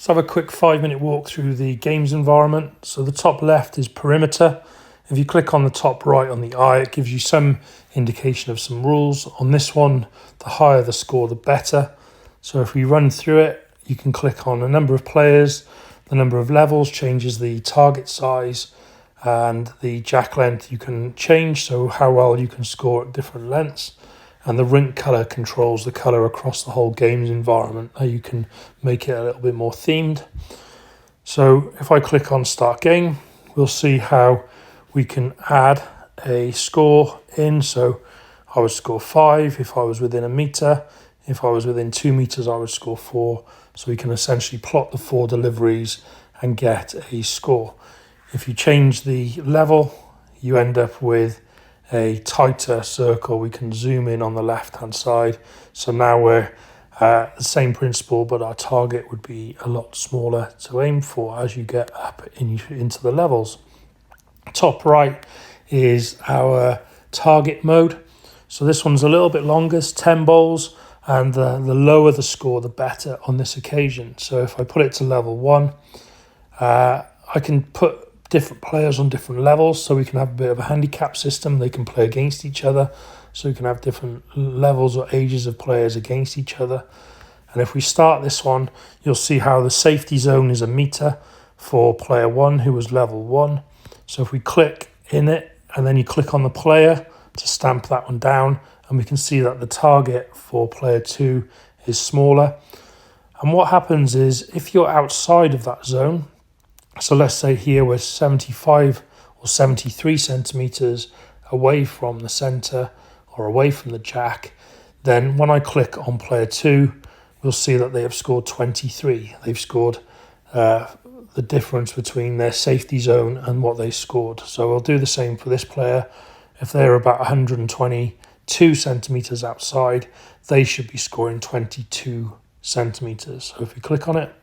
Let's have a quick 5-minute walk through the games environment. So the top left is perimeter. If you click on the top right on the eye, it gives you some indication of some rules. On this one, the higher the score, the better. So if we run through it, you can click on a number of players, the number of levels changes the target size, and the jack length you can change, so how well you can score at different lengths. And the rink color controls the color across the whole games environment. You can make it a little bit more themed. So if I click on start game, we'll see how we can add a score in. So I would score 5 if I was within a meter. If I was within 2 meters, I would score 4. So we can essentially plot the 4 deliveries and get a score. If you change the level, you end up with a tighter circle. We can zoom in on the left hand side. So now we're the same principle, but our target would be a lot smaller to aim for as you get up into the levels. Top right is our target mode. So this one's a little bit longer, it's 10 bowls, and the lower the score, the better on this occasion. So if I put it to level 1, I can put different players on different levels, so we can have a bit of a handicap system. They can play against each other, so we can have different levels or ages of players against each other. And if we start this one, you'll see how the safety zone is a meter for player 1 who was level 1. So if we click in it and then you click on the player to stamp that one down, and we can see that the target for player 2 is smaller. And what happens is if you're outside of that zone, so let's say here we're 75 or 73 centimeters away from the center or away from the jack, then when I click on player 2, we'll see that they have scored 23. They've scored the difference between their safety zone and what they scored. So we'll do the same for this player. If they're about 122 centimeters outside, they should be scoring 22 centimeters. So if we click on it,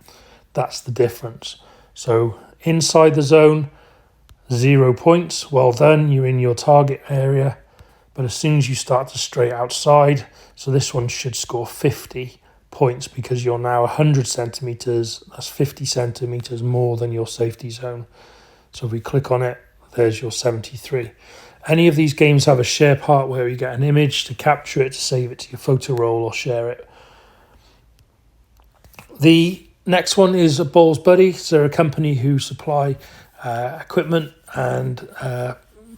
that's the difference. So inside the zone, 0 points. Well done, you're in your target area. But as soon as you start to stray outside, so this one should score 50 points because you're now 100 centimeters. That's 50 centimeters more than your safety zone. So if we click on it, there's your 73. Any of these games have a share part where you get an image to capture it, to save it to your photo roll or share it. The next one is a Bowls Buddy. So they're a company who supply equipment and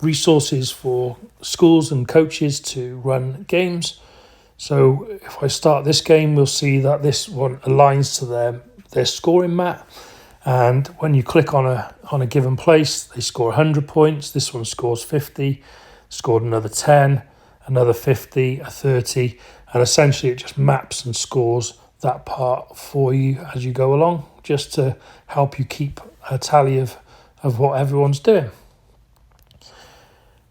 resources for schools and coaches to run games. So if I start this game, we'll see that this one aligns to their scoring mat. And when you click on a given place, they score 100 points. This one scores 50, scored another 10, another 50, a 30. And essentially it just maps and scores that part for you as you go along, just to help you keep a tally of what everyone's doing.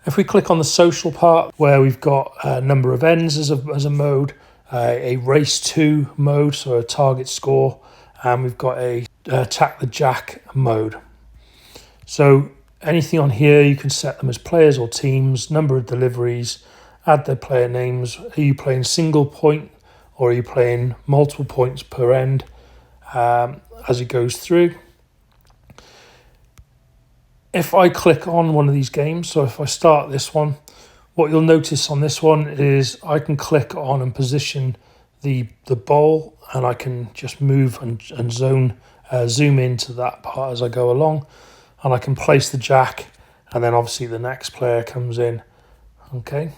If we click on the social part, where we've got a number of ends as a mode, a race to mode, so a target score, and we've got a attack the jack mode. So anything on here, you can set them as players or teams, number of deliveries, add their player names. Are you playing single point or are you playing multiple points per end as it goes through? If I click on one of these games, so if I start this one, what you'll notice on this one is I can click on and position the bowl, and I can just move and zoom into that part as I go along, and I can place the jack, and then obviously the next player comes in. Okay.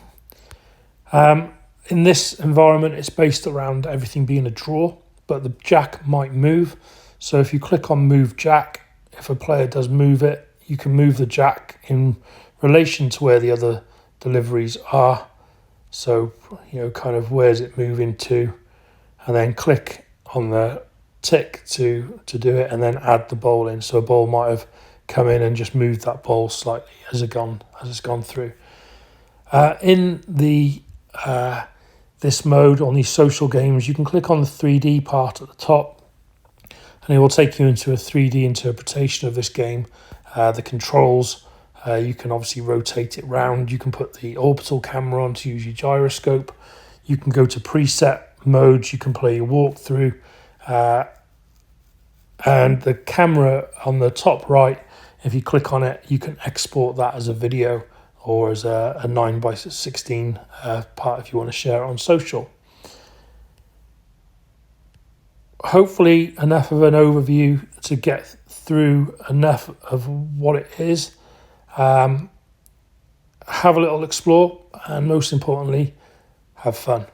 In this environment, it's based around everything being a draw, but the jack might move. So if you click on move jack, if a player does move it, you can move the jack in relation to where the other deliveries are. So, kind of where's it moving to, and then click on the tick to do it, and then add the bowl in. So a bowl might have come in and just moved that bowl slightly as it's gone through. In the this mode on these social games, you can click on the 3D part at the top, and it will take you into a 3D interpretation of this game. The controls, you can obviously rotate it round. You can put the orbital camera on to use your gyroscope. You can go to preset modes. You can play your walkthrough. And the camera on the top right, if you click on it, you can export that as a video or as a 9:16 part if you want to share it on social. Hopefully enough of an overview to get through enough of what it is. Have a little explore, and most importantly, have fun.